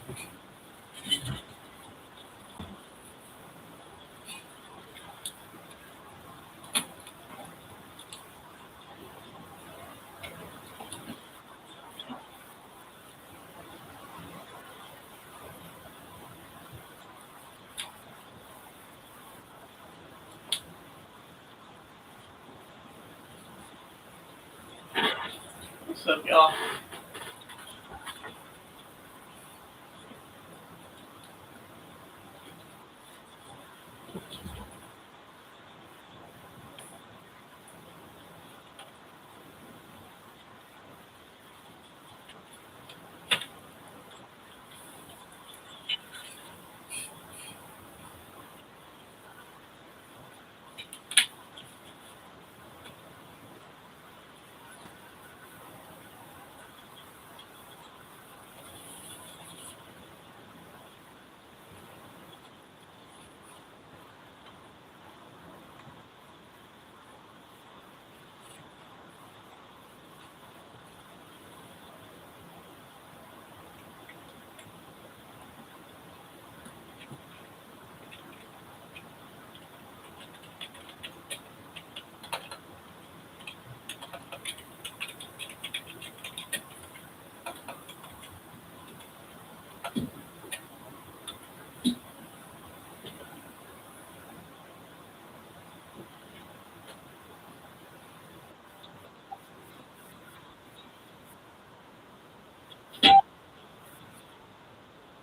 What's up, y'all?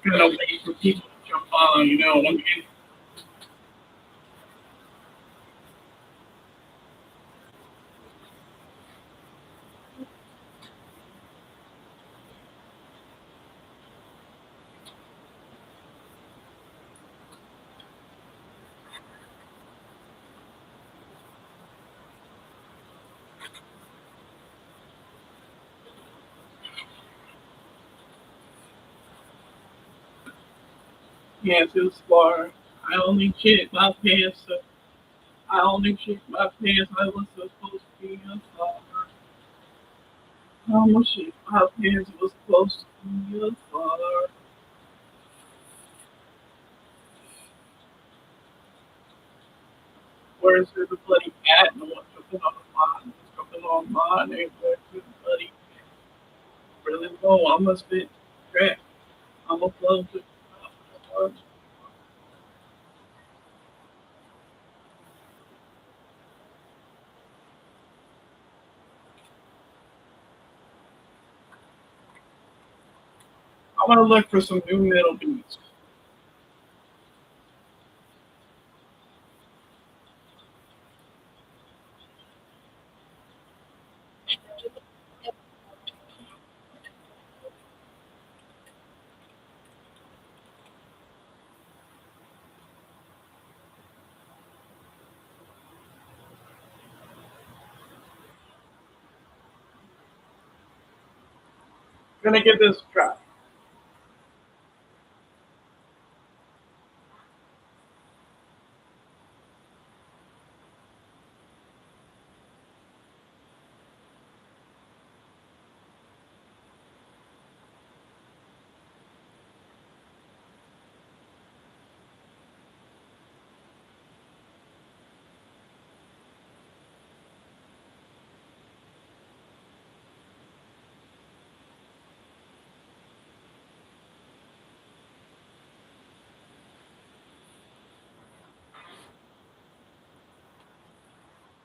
Gonna wait for people to jump on, you know what I mean? Yes, it was for I only shit my pants. I only shit my pants. I was supposed to be a father. I only shit my pants. Was supposed to be a father. Where's the bloody cat? No one's jumping on mine. Jumping on mine. Ain't where's the bloody really low? I must be trapped. I'm a flow to. I'm gonna look for some new metal beats. Gonna give this a try.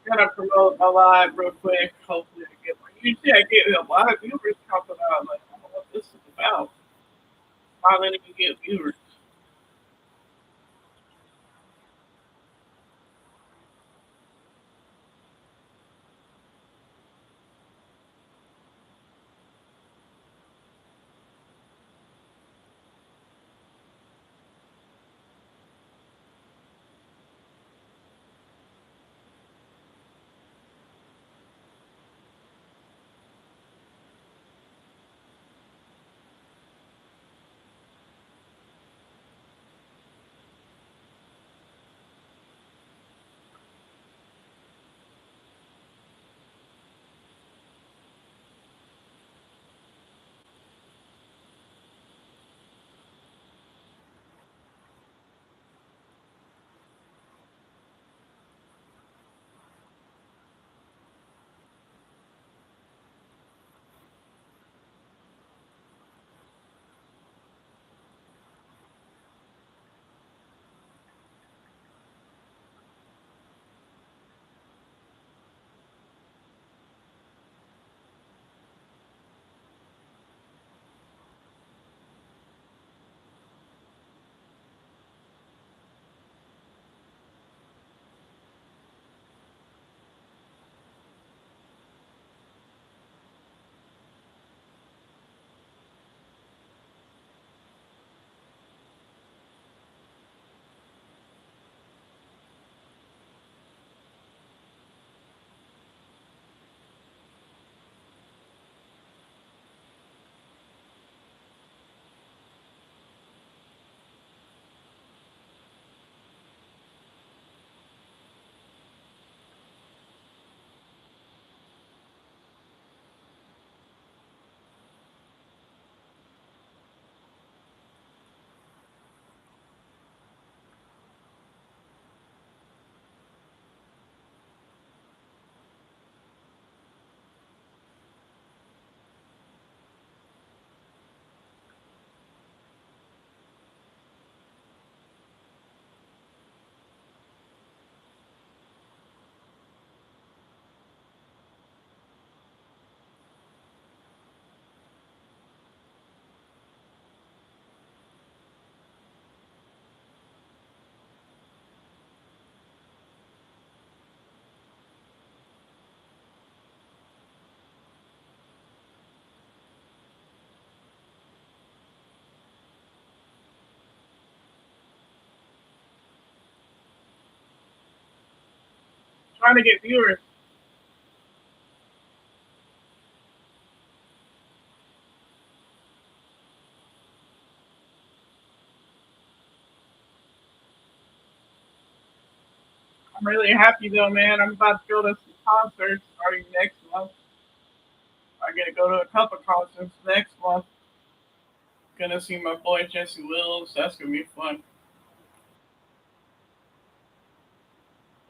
Gonna promote my live real quick. Hopefully, I get my. Usually, I get a lot of viewers talking about like, I don't know what this is about. Why letting me get viewers? trying to get viewers. I'm really happy though, man. I'm about to go to some concerts starting next month. I get to go to a couple concerts next month. Gonna see my boy Jesse Wills. That's gonna be fun.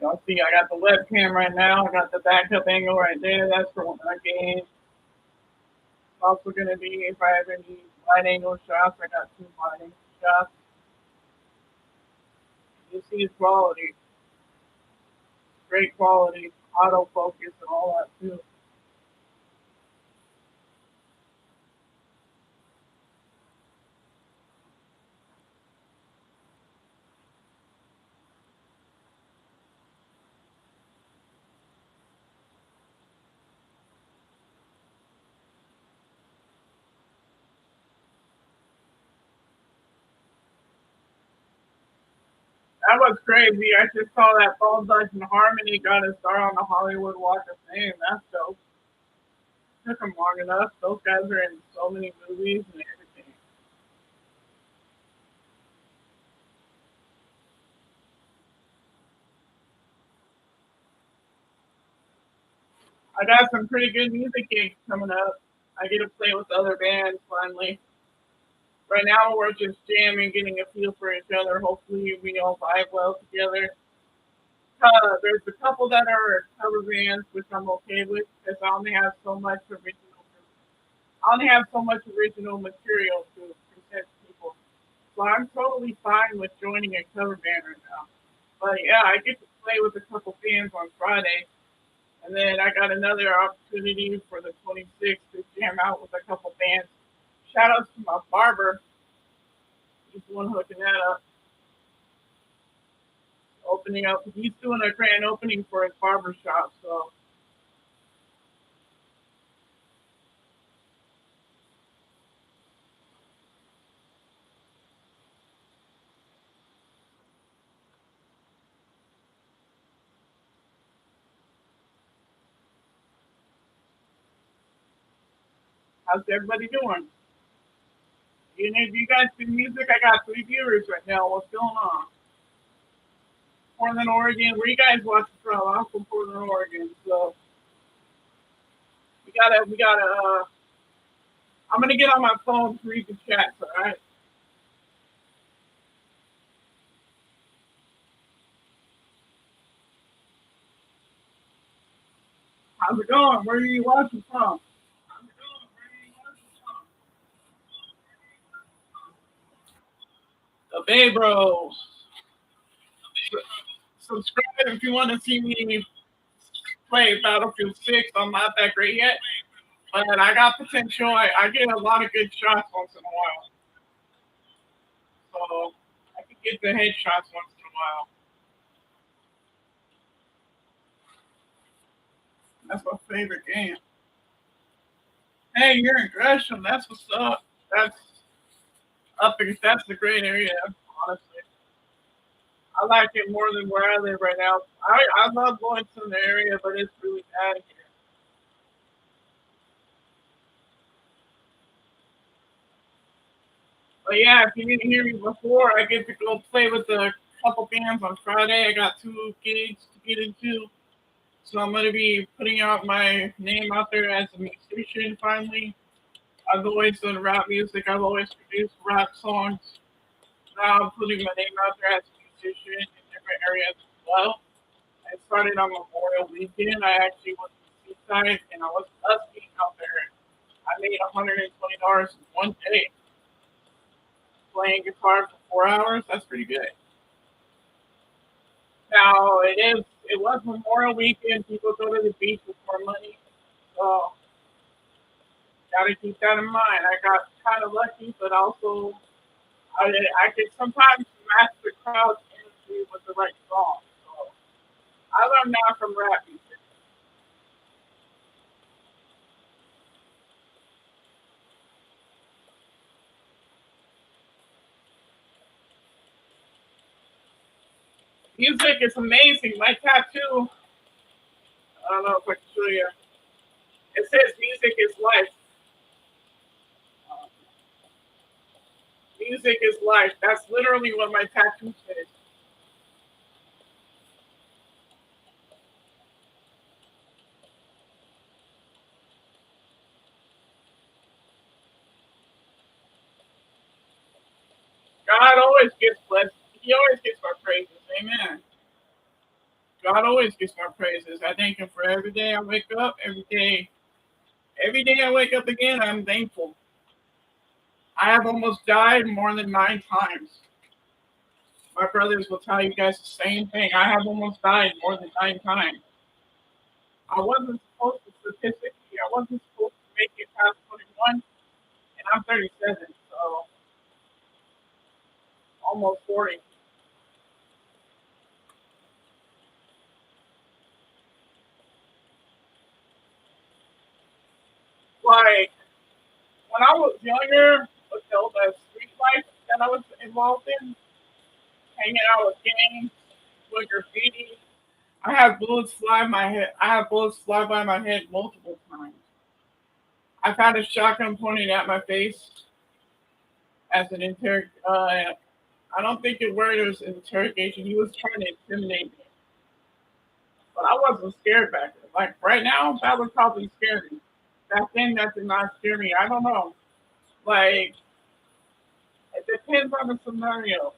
Y'all see, I got the webcam right now. I got the backup angle right there. That's for when I game. It's also gonna be if I ever need wide angle shots. I got two wide angle shots. You see his quality, great quality, autofocus and all that too. That was crazy. I just saw that Bone Thugs-n-Harmony got a star on the Hollywood Walk of Fame. That's dope. Took them long enough. Those guys are in so many movies and everything. I got some pretty good music gigs coming up. I get to play with other bands finally. Right now, we're just jamming, getting a feel for each other. Hopefully, we all vibe well together. There's a couple that are cover bands, which I'm okay with because I only have so much original. I only have so much original material to present to people. So I'm totally fine with joining a cover band right now. But yeah, I get to play with a couple bands on Friday. And then I got another opportunity for the 26th to jam out with a couple bands. Shout out to my barber. He's the one hooking that up. Opening up. He's doing a grand opening for his barber shop. So how's everybody doing? You guys do music? I got three viewers right now. What's going on? Portland, Oregon. Where you guys watching from? I'm from Portland, Oregon. So we gotta. I'm gonna get on my phone to read the chats. All right. How's it going? Where are you watching from? The Bay Bros. Subscribe if you want to see me play Battlefield 6. I'm not that great yet, but I got potential. I get a lot of good shots once in a while. So I can get the headshots once in a while. That's my favorite game. Hey, you're in Gresham. That's what's up. That's that's a great area, honestly. I like it more than where I live right now. I love going to the area, but it's really bad here. But yeah, if you didn't hear me before, I get to go play with a couple bands on Friday. I got two gigs to get into. So I'm gonna be putting out my name out there as a musician finally. I've always done rap music. I've always produced rap songs. Now I'm putting my name out there as a musician in different areas as well. I started on Memorial Weekend. I actually went to the seaside and I was busking out there. I made $120 in one day playing guitar for 4 hours. That's pretty good. Now it was Memorial Weekend. People go to the beach with more money. So gotta keep that in mind. I got kind of lucky, but also I could sometimes match the crowd's energy with the right song. So I learned that from rap music. Music is amazing. My tattoo. I don't know if I can show you. It says music is life. Uh, Music is life. That's literally what my tattoo says. God always gets blessed. He always gets my praises. Amen. God always gets my praises. I thank Him for every day I wake up. Every day I wake up again, I'm thankful. I have almost died more than 9 times. My brothers will tell you guys the same thing. I have almost died more than 9 times. I wasn't supposed to statistically. I wasn't supposed to make it past 21, and I'm 37, so almost 40. Like when I was younger, with all the street life that I was involved in, hanging out with gangs, with graffiti, I had bullets fly my head. I had bullets fly by my head multiple times. I've had a shotgun pointed at my face as an I don't think it word was interrogation. He was trying to intimidate me, but I wasn't scared back then. Like right now, that would probably scare me. Back then, that did not scare me. I don't know. Like it depends on the scenario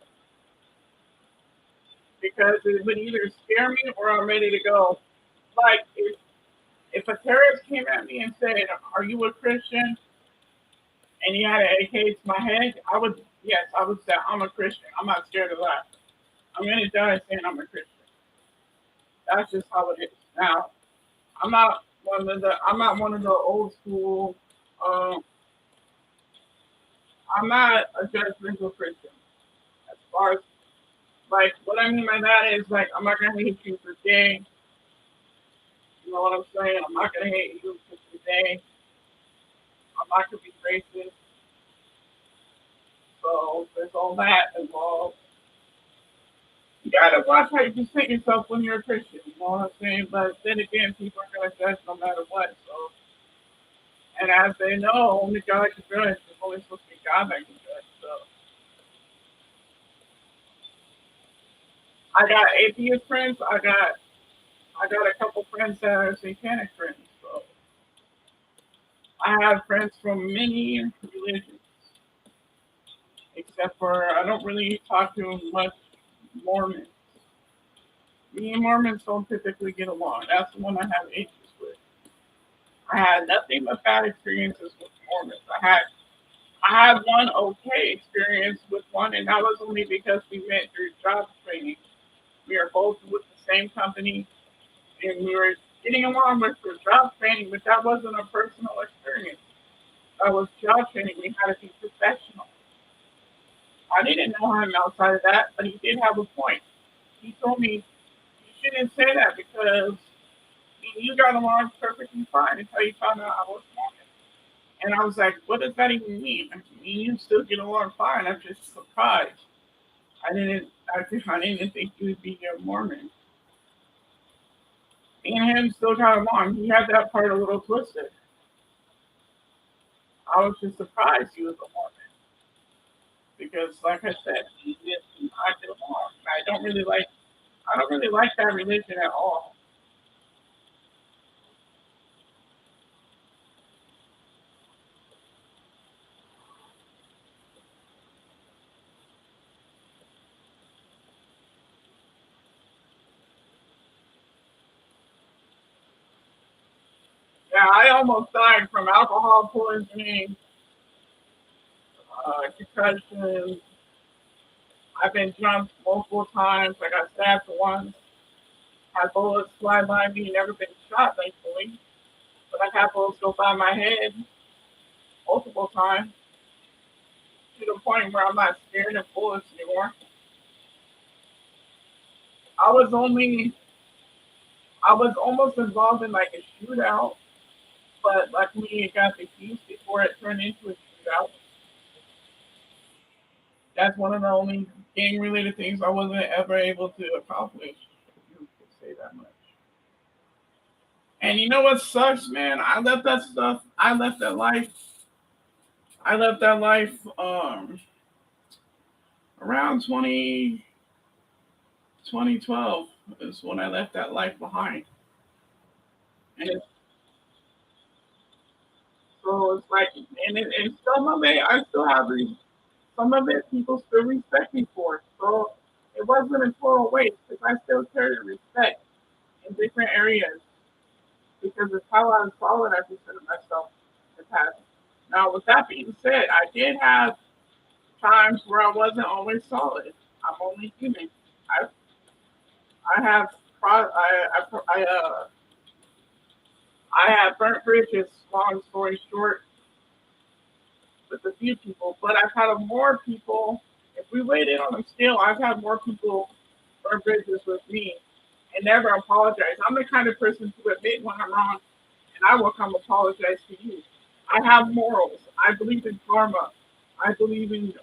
because it would either scare me or I'm ready to go. Like if a terrorist came at me and said, "Are you a Christian?" and he had an AK to my head, I would yes, I would say I'm a Christian. I'm not scared of that. I'm gonna die saying I'm a Christian. That's just how it is. Now, I'm not one of the old school. Um, I'm not a judgmental Christian. As far as like what I mean by that is like I'm not gonna hate you for gay. You know what I'm saying? I'm not gonna hate you because you're gay. I'm not gonna be racist. So there's all that involved. You gotta watch how you present yourself when you're a Christian. You know what I'm saying? But then again, people are gonna judge no matter what. So, and as they know, only God can judge. It's only supposed to be God that can judge. So, I got atheist friends. I got a couple friends that are satanic friends. So, I have friends from many religions, except for I don't really talk to much Mormons. Me and Mormons don't typically get along. That's the one I have issues with. I had nothing but bad experiences with Mormons. I had one okay experience with one, and that was only because we met through job training. We are both with the same company, and we were getting along with the job training, but that wasn't a personal experience. That was job training. We had to be professional. I didn't know him outside of that, but he did have a point. He told me you shouldn't say that because you got along perfectly fine until you found out I was Mormon. And I was like, what does that even mean? I mean, you still get along fine. I'm just surprised. I didn't think you would be a Mormon. Me and him still got along. He had that part a little twisted. I was just surprised he was a Mormon because, like I said, he did not get along. I don't really like that religion at all. Yeah, I almost died from alcohol poisoning, concussion. I've been jumped multiple times. I got stabbed once. Had bullets fly by me. Never been shot, thankfully. But I've had bullets go by my head multiple times to the point where I'm not scared of bullets anymore. I was only I was almost involved in like a shootout, but luckily it got defused before it turned into a shootout. That's one of the only gang related things I wasn't ever able to accomplish. If you could say that much. And you know what sucks, man? I left that stuff. I left that life. I left that life around 2012 is when I left that life behind. And so it's like, and some of it, I still have some of it, people still respect me for it. So it wasn't a total waste because I still carry respect in different areas because it's how I was followed I consider myself in the past. Now, with that being said, I did have times where I wasn't always solid. I'm only human. I I have I have burnt bridges. Long story short, with a few people, but I've had more people. If we weighed in on a scale, I've had more people burn bridges with me and never apologize. I'm the kind of person to admit when I'm wrong, and I will come apologize to you. I have morals. I believe in karma. I believe in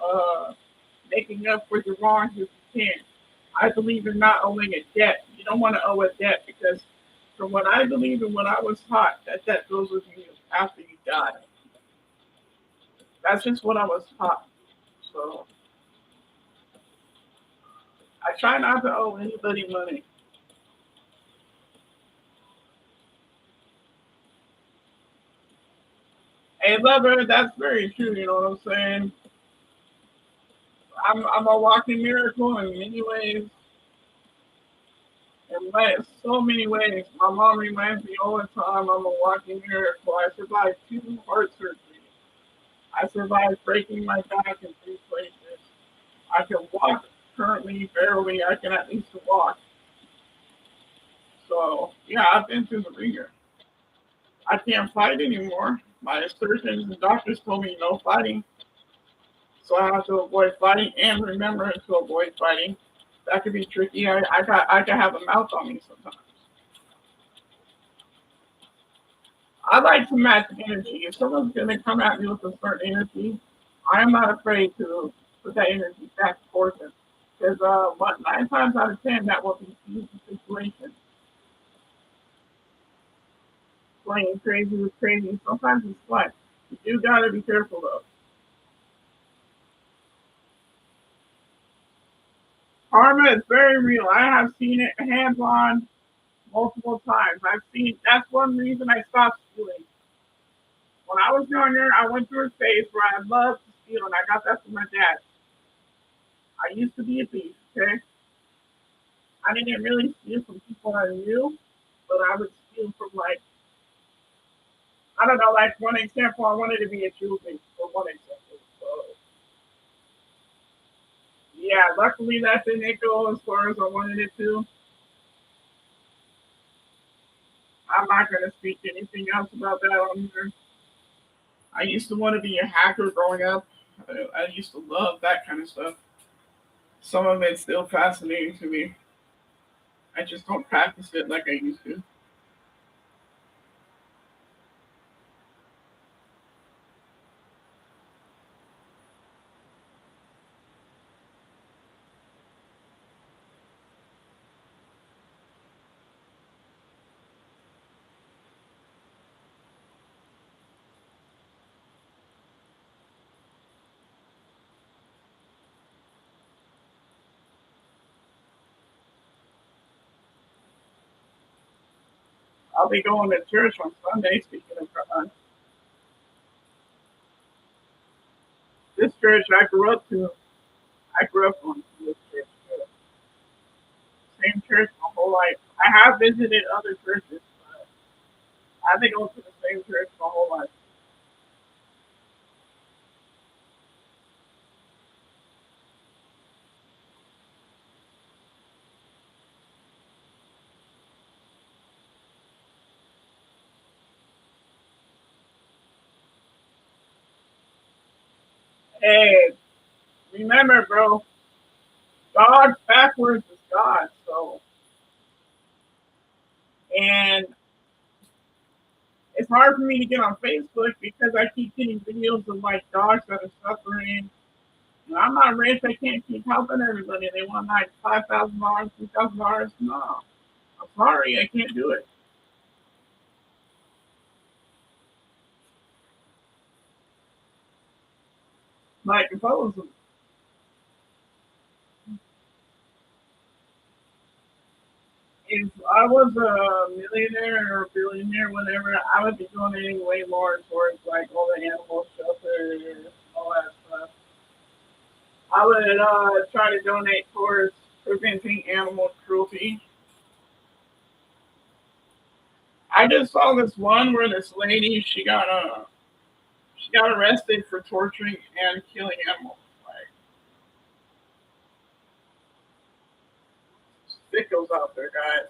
making up for your wrongs if you can. I believe in not owing a debt. You don't want to owe a debt because, from what I believe and what I was taught, that debt goes with you after you die. That's just what I was taught. So I try not to owe anybody money. Hey, lover, that's very true. You know what I'm saying? I'm a walking miracle in many ways. So many ways. My mom reminds me all the time I'm a walking miracle. I survived two heart surgeries. I survived breaking my back in three places. I can walk currently, barely. I can at least walk. So, yeah, I've been through the ringer. I can't fight anymore. My surgeons and doctors told me no fighting. So I have to avoid fighting and remember to avoid fighting. That could be tricky. I can have a mouth on me sometimes. I like to match energy. If someone's gonna come at me with a certain energy, I am not afraid to put that energy back towards them. Because 9 times out of 10, that will be the situation. Playing crazy with crazy. Sometimes it's fun. You do gotta be careful though. Karma is very real. I have seen it hands on multiple times. I've seen that's one reason I stopped stealing. When I was younger, I went through a phase where I loved to steal, and I got that from my dad. I used to be a thief. Okay, I didn't really steal from people I knew, but I would steal from like I don't know, like one example. I wanted to be a jewelry for one example. So yeah, luckily that didn't go as far as I wanted it to. I'm not gonna speak anything else about that on here. I used to want to be a hacker growing up. I used to love that kind of stuff. Some of it's still fascinating to me. I just don't practice it like I used to. I'll be going to church on Sunday. Speaking of this church I grew up to, I grew up on this church, same church my whole life. I have visited other churches, but I've been going to the same church my whole life. And remember, bro, God backwards is God. So, and it's hard for me to get on Facebook because I keep getting videos of like dogs that are suffering. And I'm not rich. I can't keep helping everybody. They want like $5,000, $3,000. No, I'm sorry, I can't do it. Like if I was a millionaire or a billionaire, whatever, I would be donating way more towards like all the animal shelters, all that stuff. I would try to donate towards preventing animal cruelty. I just saw this one where this lady she got arrested for torturing and killing animals. Like sickos out there, guys.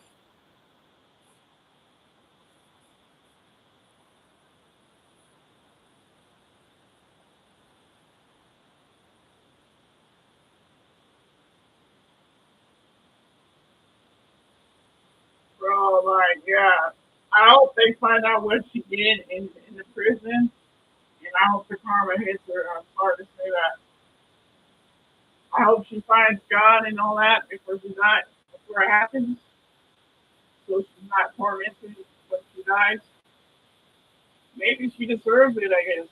Bro, like yeah. I hope they find out what she did in the prison, and I hope the karma hits her. I'm sorry to say that. I hope she finds God and all that before it happens, so she's not tormented when she dies. Maybe she deserves it. I guess.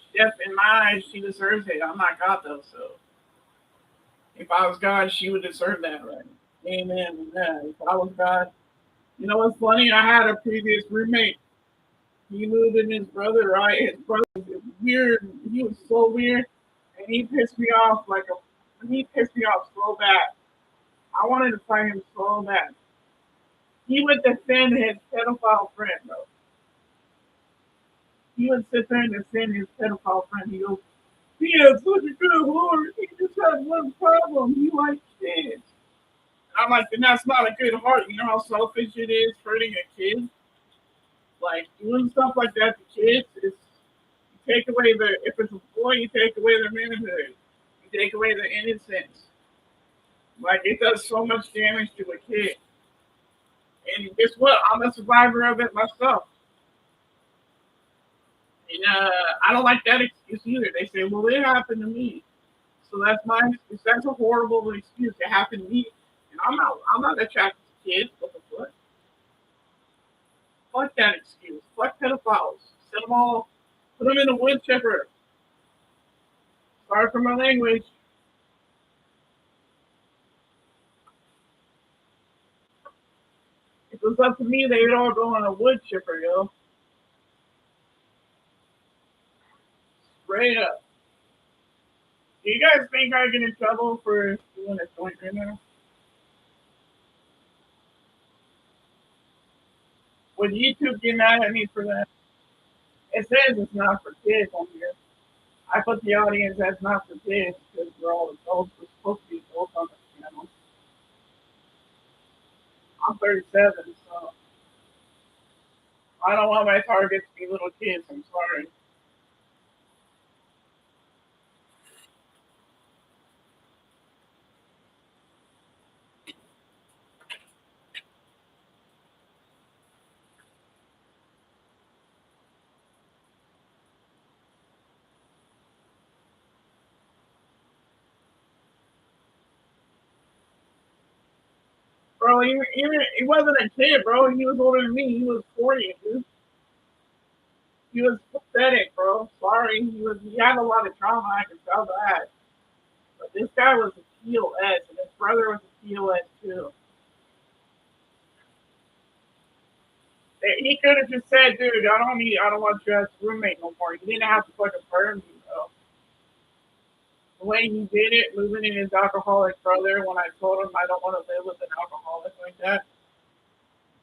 Steph, in my eyes, she deserves it. I'm not God though, so if I was God, she would deserve that, right? Amen. Yeah. If I was God, you know what's funny? I had a previous roommate. He moved in his brother, right? His brother was weird. He was so weird, and he pissed me off like a. He pissed me off so bad. I wanted to fight him so bad. He would defend his pedophile friend, bro. He would sit there and defend his pedophile friend. He goes, he has such a good heart. He just has one problem. He likes kids. I'm like, then that's not a good heart. You know how selfish it is hurting a kid? Like, doing stuff like that to kids is you take away the, if it's a boy, you take away their manhood. You take away their innocence. Like, it does so much damage to a kid. And guess what? I'm a survivor of it myself. And I don't like that excuse either. They say, well, it happened to me. So that's my excuse. That's a horrible excuse. It happened to me. And I'm not attracted to kids. What the fuck? Fuck that excuse. Fuck pedophiles. Send them all, put them in a wood chipper. Sorry for my language. If it was up to me, they would all go in a wood chipper, yo. Straight up. Do you guys think I get in trouble for doing a joint right now? Would YouTube get mad at me for that? It says it's not for kids on here. I put the audience as not for kids because we're all adults. We're supposed to be adults on this channel. I'm 37, so I don't want my targets to be little kids. I'm sorry. Bro, he wasn't a kid, bro. He was older than me. He was 40, dude. He was pathetic, bro. Sorry. He had a lot of trauma. I can tell that. But this guy was a POS, and his brother was a POS too. He could have just said, dude, I don't want you as a roommate no more. He didn't have to fucking burn me, though. The way he did it, moving in his alcoholic brother, when I told him I don't want to live with an alcoholic like that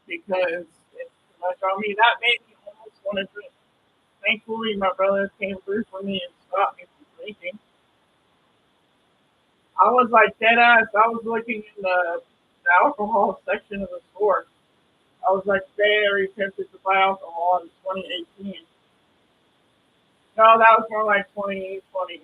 because it's too much on me, that made me almost want to drink. Thankfully, my brother came through for me and stopped me from drinking. I was like dead ass. I was looking in the alcohol section of the store. I was like very tempted to buy alcohol in 2018. No, that was more like 2020.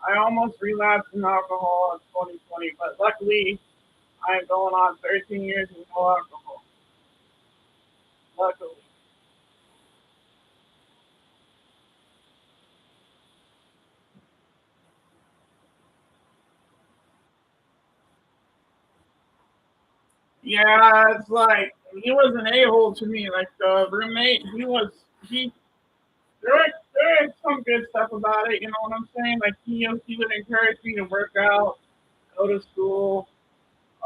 I almost relapsed in alcohol in 2020, but luckily I'm going on 13 years with no alcohol. Luckily. Yeah, it's like he was an a hole to me. Like the roommate, he. There is some good stuff about it. You know what I'm saying? Like he would encourage me to work out, go to school.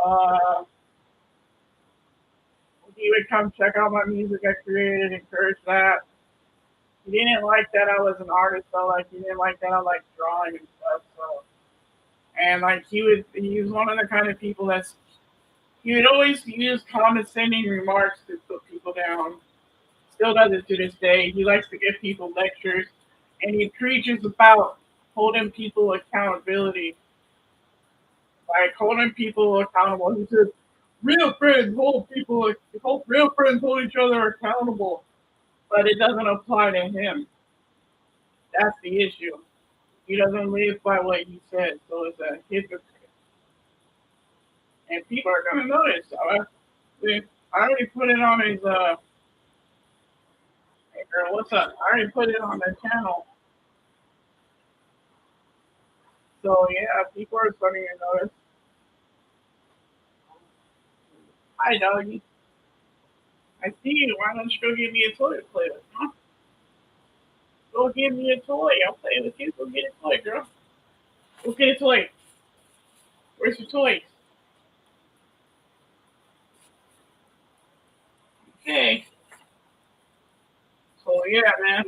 Uh, he would come check out my music I created, encourage that. He didn't like that I was an artist though. Like he didn't like that I like drawing and stuff. So and like he was one of the kind of people he would always use condescending remarks to put people down. Still does it to this day. He likes to give people lectures, and he preaches about holding people accountability, like holding people accountable. He says, real friends hold each other accountable," but it doesn't apply to him. That's the issue. He doesn't live by what he said, so it's a hypocrite, and people are gonna notice. I already put it on his. Hey girl, what's up? I already put it on the channel. So yeah, people are starting to notice. Hi, doggy. I see you. Why don't you go get me a toy to play with? Huh? Go get me a toy. I'll play with you. Go get a toy, girl. Go get a toy. Where's your toys? Okay. So yeah, man.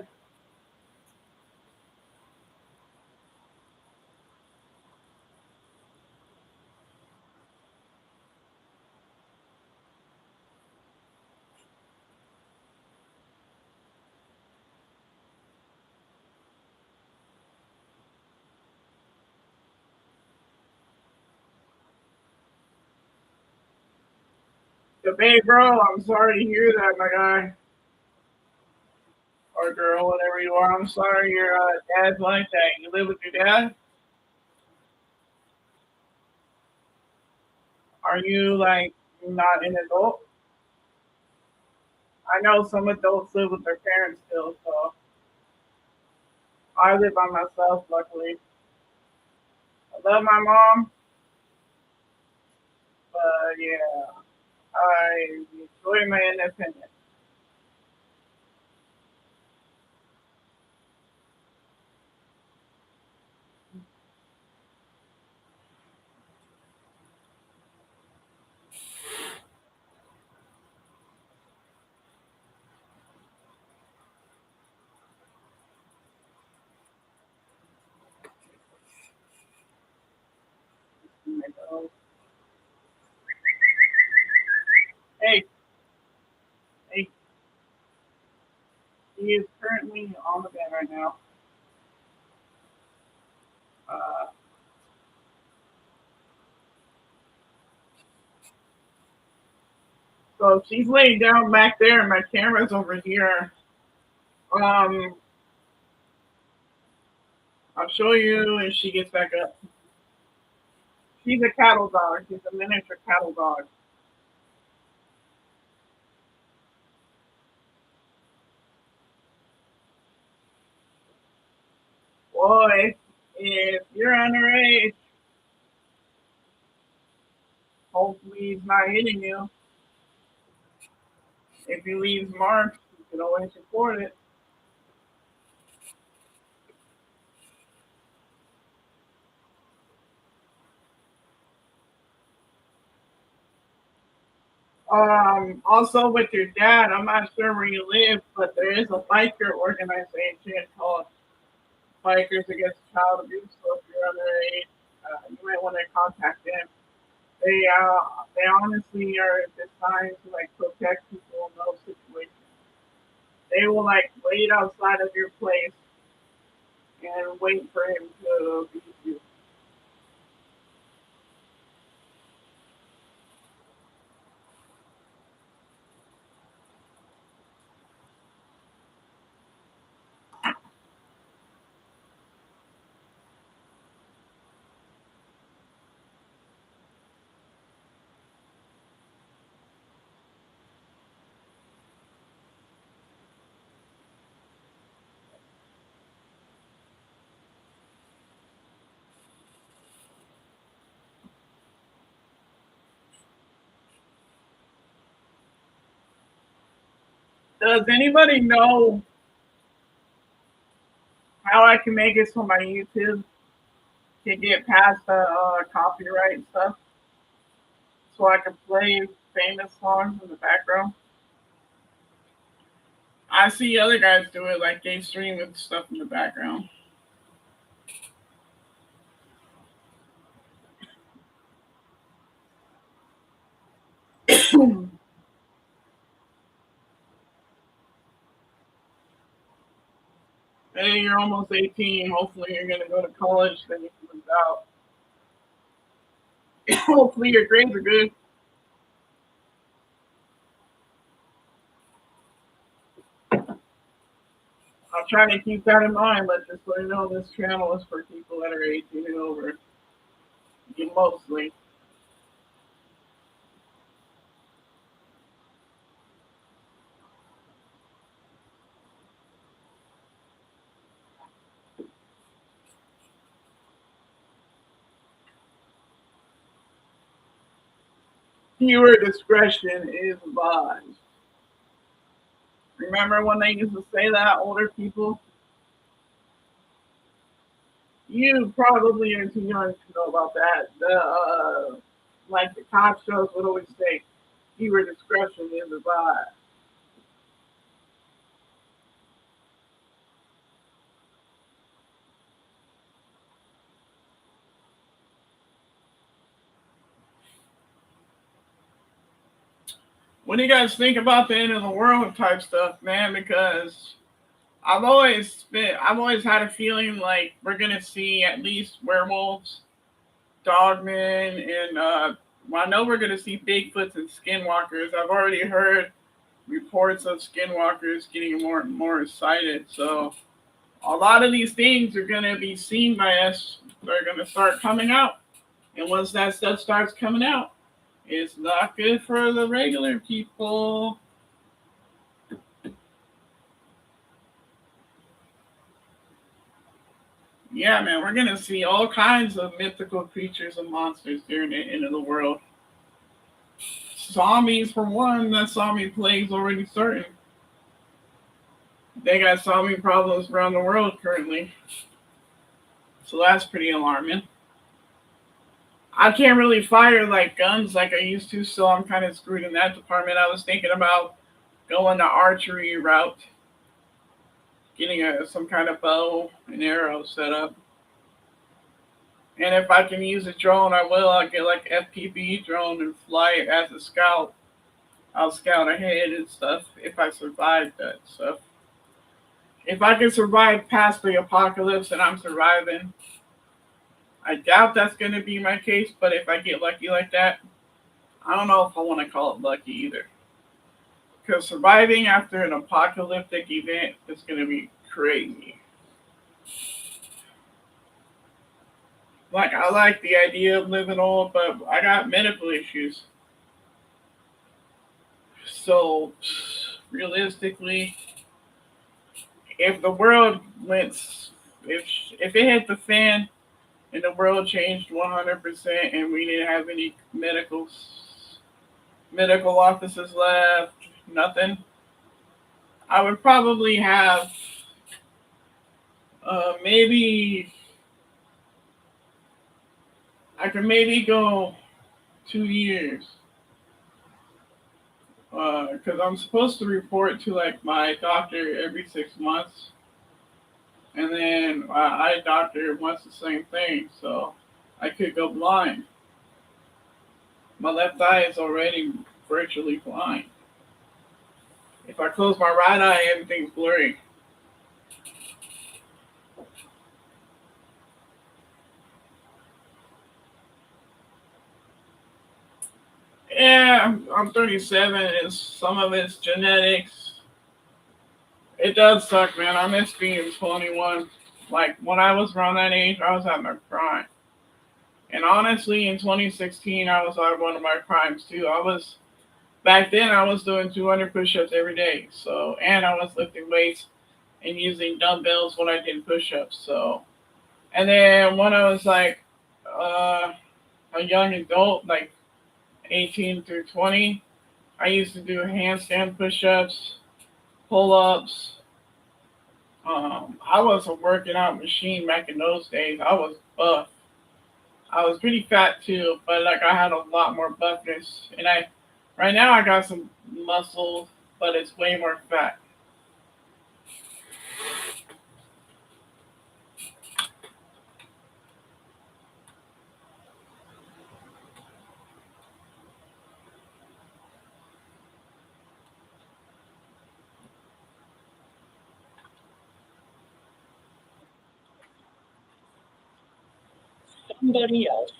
The babe, bro. I'm sorry to hear that, my guy or girl, whatever you are. I'm sorry your dad's like that. You live with your dad. Are you like not an adult? I know some adults live with their parents still, so I live by myself. Luckily, I love my mom, but yeah, I enjoy my independence. Hey, hey, he is currently on the bed right now. Uh, so she's laying down back there, and my camera's over here. Um, I'll show you when she gets back up. She's a cattle dog. She's a miniature cattle dog. Boy, if you're underage, hopefully he's not hitting you. If he leaves marks, you can always report it. Also with your dad, I'm not sure where you live, but there is a biker organization called Bikers Against Child Abuse. So if you're underage, you might want to contact them. They honestly are designed to like protect people in those situations. They will like wait outside of your place and wait for him to abuse you. Does anybody know how I can make it so my YouTube can get past the copyright stuff so I can play famous songs in the background? I see other guys do it, like they stream with stuff in the background. Hey, you're almost 18. Hopefully, you're going to go to college. Then you can move out. Hopefully, your grades are good. I'll try to keep that in mind, but just so you know, this channel is for people that are 18 and over. Mostly. Viewer discretion is advised. Remember when they used to say that, older people? You probably are too young to know about that. Like the cop shows would always say, viewer discretion is advised. What do you guys think about the end of the world type stuff, man? Because I've always had a feeling like we're gonna see at least werewolves, dogmen, and well, I know we're gonna see Bigfoots and skinwalkers. I've already heard reports of skinwalkers getting more and more sighted. So a lot of these things are gonna be seen by us. They're gonna start coming out, and once that stuff starts coming out, it's not good for the regular people. Yeah, man, we're gonna see all kinds of mythical creatures and monsters during the end of the world. Zombies, for one, that zombie plague's already starting. They got zombie problems around the world currently, so that's pretty alarming. I can't really fire like guns like I used to, so I'm kind of screwed in that department. I was thinking about going the archery route, getting some kind of bow and arrow set up. And if I can use a drone, I will. I'll get like FPV drone and fly it as a scout. I'll scout ahead and stuff if I survive that stuff. If I can survive past the apocalypse and I'm surviving, I doubt that's going to be my case. But if I get lucky like that, I don't know if I want to call it lucky either. Because surviving after an apocalyptic event is going to be crazy. Like, I like the idea of living old, but I got medical issues. So, realistically, if the world went, if it hit the fan and the world changed 100% and we didn't have any medical offices left, nothing, I would probably have maybe I could maybe go 2 years because I'm supposed to report to like my doctor every 6 months, and then my eye doctor wants the same thing, so I could go blind. My left eye is already virtually blind. If I close my right eye, everything's blurry. Yeah, I'm 37, and some of it's genetics. It does suck, man. I miss being 21. Like, when I was around that age, I was at my prime. And honestly, in 2016, I was at one of my primes too. Back then, I was doing 200 push ups every day. So, and I was lifting weights and using dumbbells when I did push ups. So, and then when I was like uh, a young adult, like 18 through 20, I used to do handstand push ups, pull ups. I was a working out machine back in those days. I was buff. I was pretty fat too, but like I had a lot more buffness. And I, right now I got some muscle, but it's way more fat. Somebody else.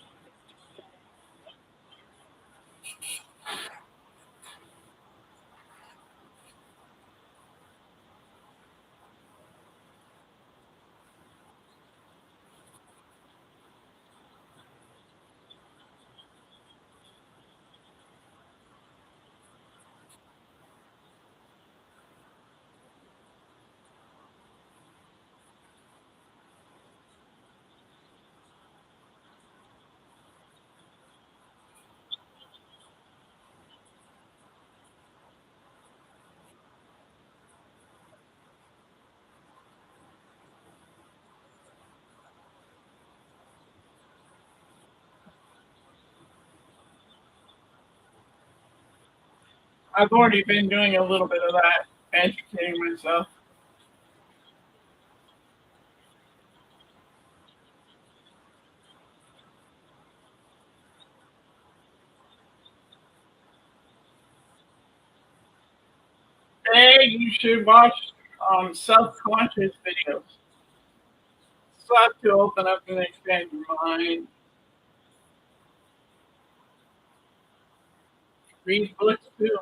I've already been doing a little bit of that, educating myself. Hey, you should watch self-conscious videos. Stuff to open up and expand your mind. Read books too.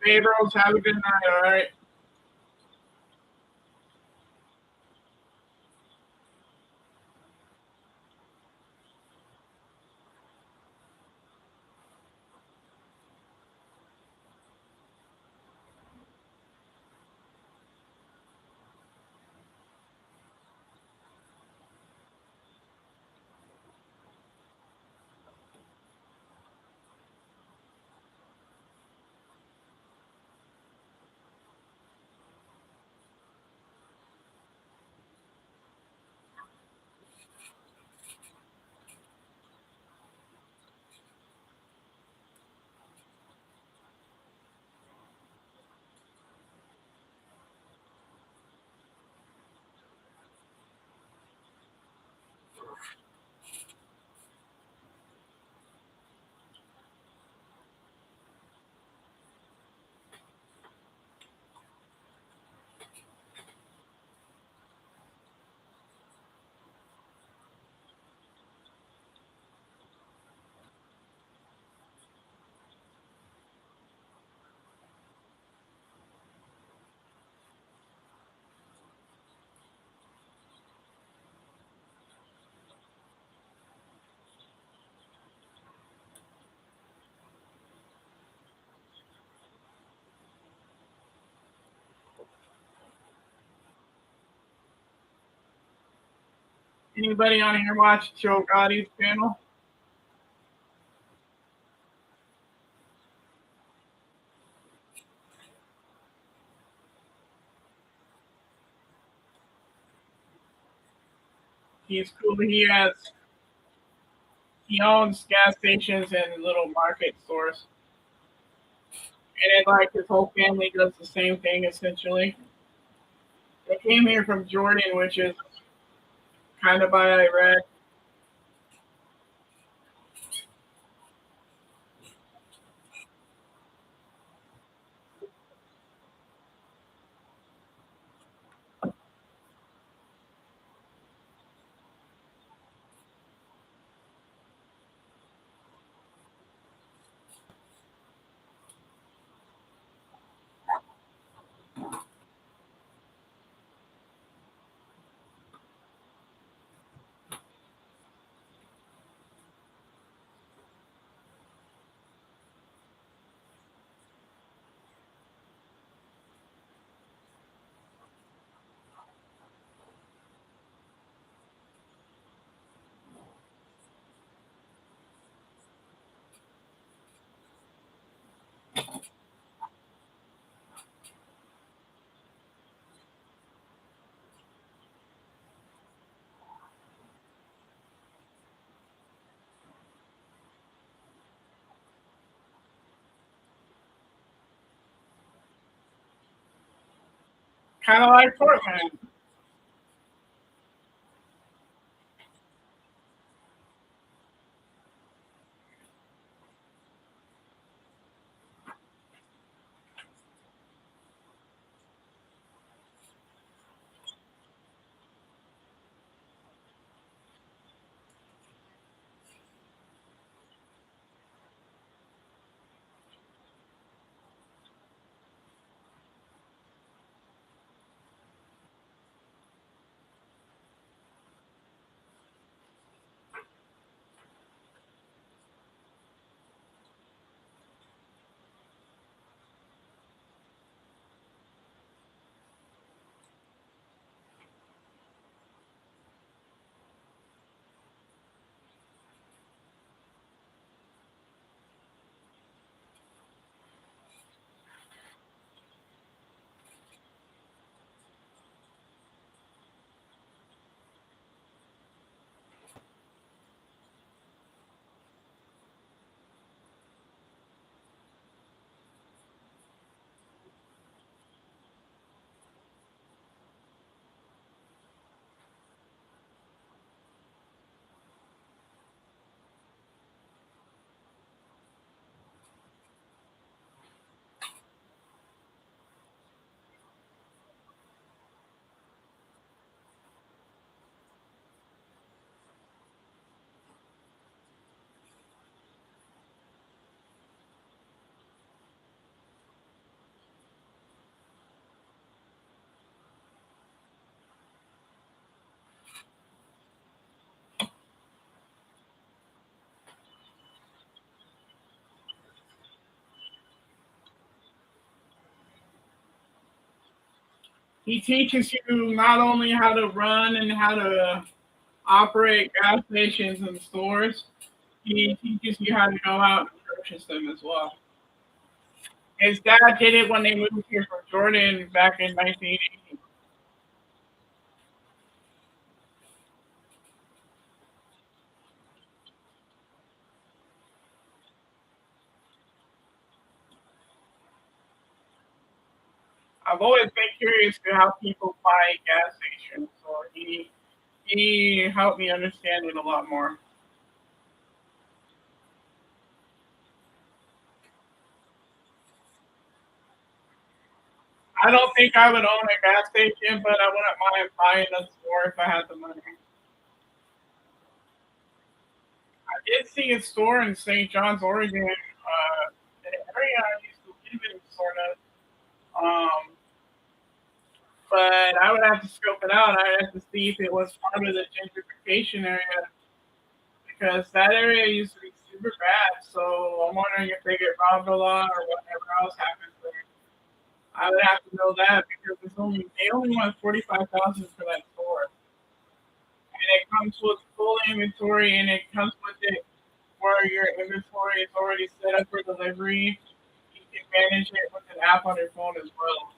Hey, bros, have a good night. All right. Anybody on here watch Joe Gotti's channel? He's cool. He has He owns gas stations and little market stores, and then like his whole family does the same thing essentially. They came here from Jordan, which is kind of by Iraq. Kind of like Portland. He teaches you not only how to run and how to operate gas stations and stores, he teaches you how to go out and purchase them as well. His dad did it when they moved here from Jordan back in 1980. I've always been curious to how people buy gas stations, so he helped me understand it a lot more. I don't think I would own a gas station, but I wouldn't mind buying a store if I had the money. I did see a store in St. John's, Oregon, an area I used to live in, sort of. But I would have to scope it out. I'd have to see if it was part of the gentrification area because that area used to be super bad. So I'm wondering if they get robbed a lot or whatever else happens there. I would have to know that because they only want 45,000 for that store, and it comes with full inventory, and it comes with it where your inventory is already set up for delivery. You can manage it with an app on your phone as well.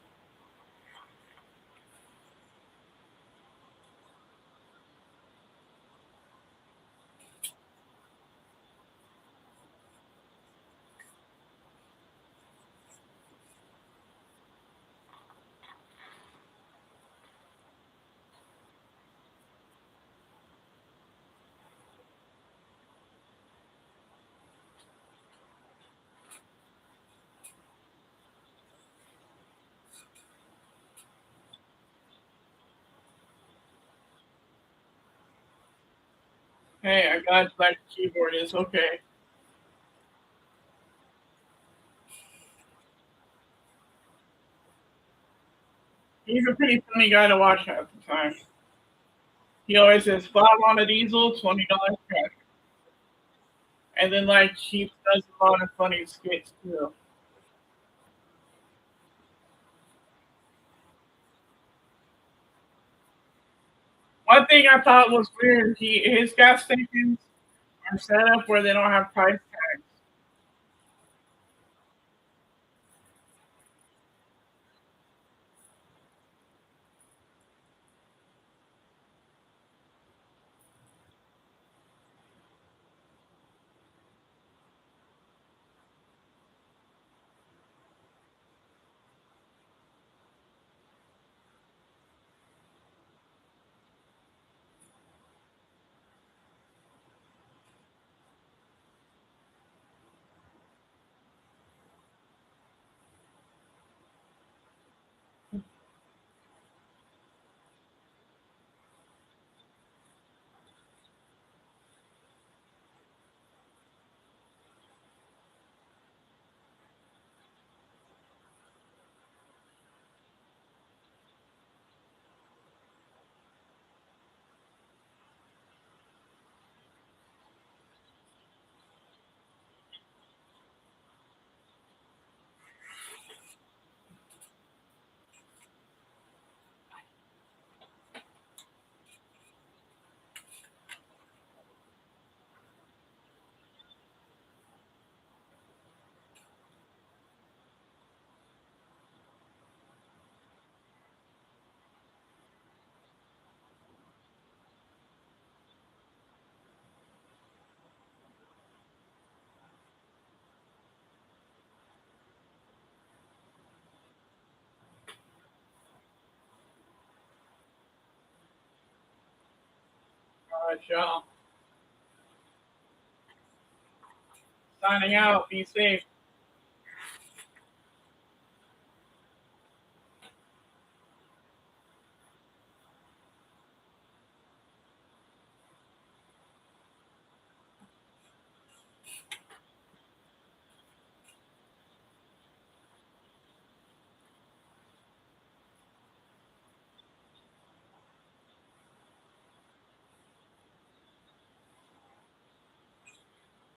Hey, I got back the keyboard. It's okay. He's a pretty funny guy to watch half the time. He always says five on a diesel, $20 cash. And then like he does a lot of funny skits too. One thing I thought was weird, his gas stations are set up where they don't have price tags. All right, y'all. Signing out. Be safe.